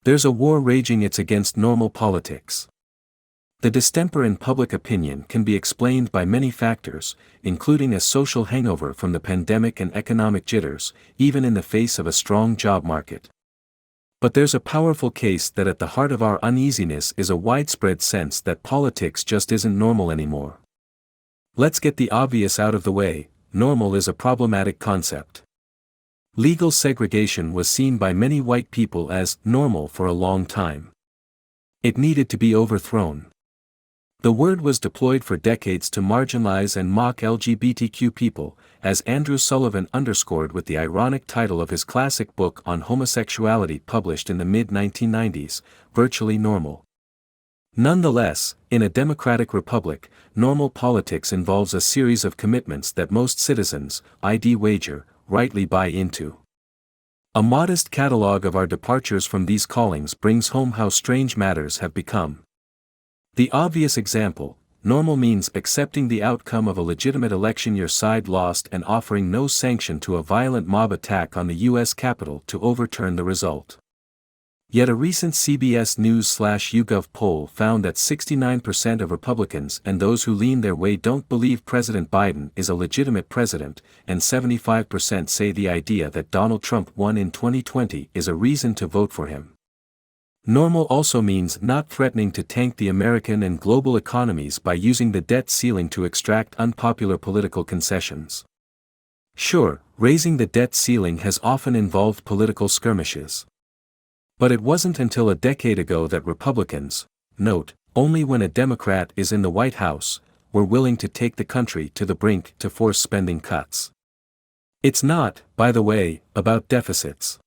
There's a war raging. It's against normal politics. The distemper in public opinion can be explained by many factors, including a social hangover from the pandemic and economic jitters, even in the face of a strong job market. But there's a powerful case that at the heart of our uneasiness is a widespread sense that politics just isn't normal anymore. Let's get the obvious out of the way. Normal is a problematic concept. Legal segregation was seen by many white people as normal for a long time. It needed to be overthrown. The word was deployed for decades to marginalize and mock LGBTQ people, as Andrew Sullivan underscored with the ironic title of his classic book on homosexuality published in the mid-1990s, Virtually Normal. Nonetheless, in a democratic republic, normal politics involves a series of commitments that most citizens, I'd wager, rightly buy into. A modest catalogue of our departures from these callings brings home how strange matters have become. The obvious example: normal means accepting the outcome of a legitimate election your side lost and offering no sanction to a violent mob attack on the U.S. Capitol to overturn the result. Yet a recent CBS News/YouGov poll found that 69% of Republicans and those who lean their way don't believe President Biden is a legitimate president, and 75% say the idea that Donald Trump won in 2020 is a reason to vote for him. Normal also means not threatening to tank the American and global economies by using the debt ceiling to extract unpopular political concessions. Sure, raising the debt ceiling has often involved political skirmishes. But it wasn't until a decade ago that Republicans, note, only when a Democrat is in the White House, were willing to take the country to the brink to force spending cuts. It's not, by the way, about deficits.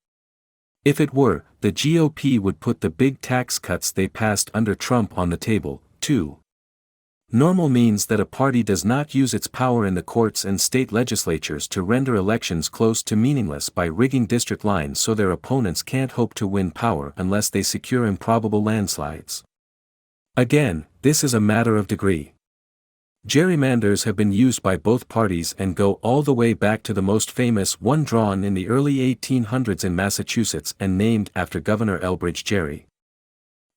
If it were, the GOP would put the big tax cuts they passed under Trump on the table, too. Normal means that a party does not use its power in the courts and state legislatures to render elections close to meaningless by rigging district lines so their opponents can't hope to win power unless they secure improbable landslides. Again, this is a matter of degree. Gerrymanders have been used by both parties and go all the way back to the most famous one drawn in the early 1800s in Massachusetts and named after Governor Elbridge Gerry.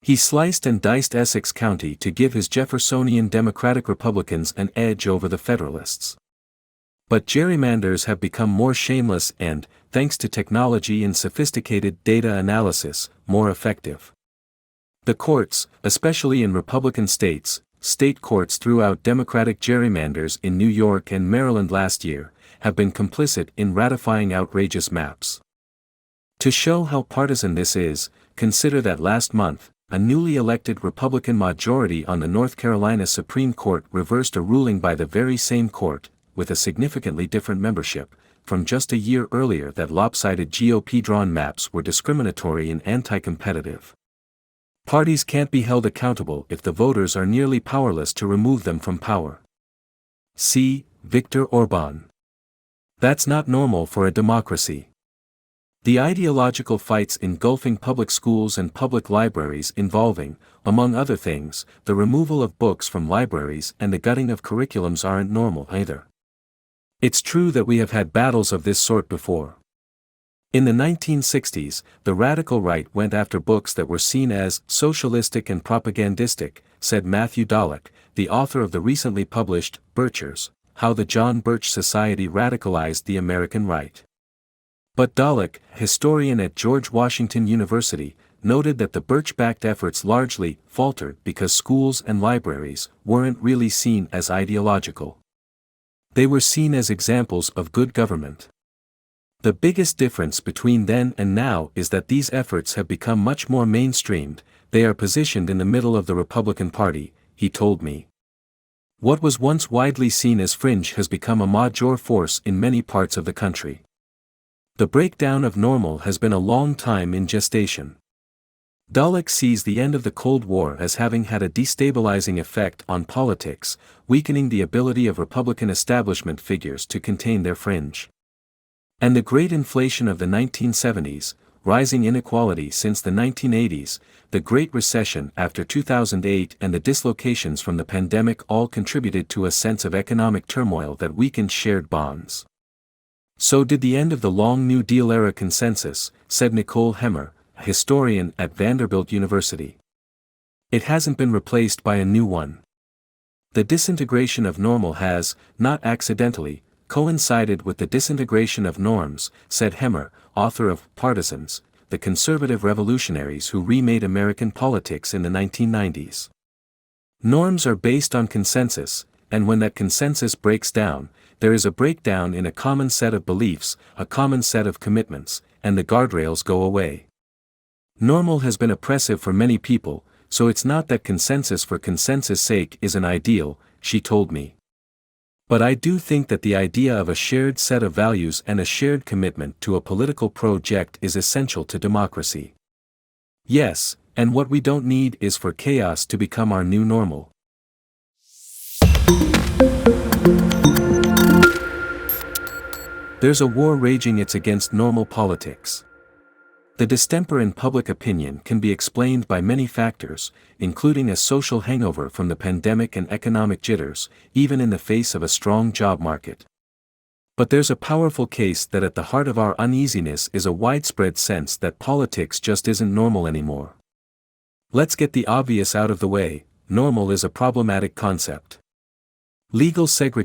He sliced and diced Essex County to give his Jeffersonian Democratic Republicans an edge over the Federalists. But gerrymanders have become more shameless and, thanks to technology and sophisticated data analysis, more effective. The courts, especially in Republican states, state courts threw out Democratic gerrymanders in New York and Maryland last year, have been complicit in ratifying outrageous maps. To show how partisan this is, consider that last month, a newly elected Republican majority on the North Carolina Supreme Court reversed a ruling by the very same court, with a significantly different membership, from just a year earlier that lopsided GOP-drawn maps were discriminatory and anti-competitive. Parties can't be held accountable if the voters are nearly powerless to remove them from power. See, Viktor Orban. That's not normal for a democracy. The ideological fights engulfing public schools and public libraries involving, among other things, the removal of books from libraries and the gutting of curriculums aren't normal either. It's true that we have had battles of this sort before. In the 1960s, the radical right went after books that were seen as socialistic and propagandistic, said Matthew Dallek, the author of the recently published Birchers, How the John Birch Society Radicalized the American Right. But Dallek, historian at George Washington University, noted that the Birch-backed efforts largely faltered because schools and libraries weren't really seen as ideological. They were seen as examples of good government. The biggest difference between then and now is that these efforts have become much more mainstreamed. They are positioned in the middle of the Republican Party, he told me. What was once widely seen as fringe has become a major force in many parts of the country. The breakdown of normal has been a long time in gestation. Dallek sees the end of the Cold War as having had a destabilizing effect on politics, weakening the ability of Republican establishment figures to contain their fringe. And the great inflation of the 1970s, rising inequality since the 1980s, the Great Recession after 2008 and the dislocations from the pandemic all contributed to a sense of economic turmoil that weakened shared bonds. So did the end of the long New Deal era consensus, said Nicole Hemmer, a historian at Vanderbilt University. It hasn't been replaced by a new one. The disintegration of normal has, not accidentally, coincided with the disintegration of norms, said Hemmer, author of Partisans, the conservative revolutionaries who remade American politics in the 1990s. Norms are based on consensus, and when that consensus breaks down, there is a breakdown in a common set of beliefs, a common set of commitments, and the guardrails go away. Normal has been oppressive for many people, so it's not that consensus for consensus' sake is an ideal, she told me. But I do think that the idea of a shared set of values and a shared commitment to a political project is essential to democracy. Yes, and what we don't need is for chaos to become our new normal. There's a war raging. It's against normal politics. The distemper in public opinion can be explained by many factors, including a social hangover from the pandemic and economic jitters, even in the face of a strong job market. But there's a powerful case that at the heart of our uneasiness is a widespread sense that politics just isn't normal anymore. Let's get the obvious out of the way: normal is a problematic concept. Legal segregation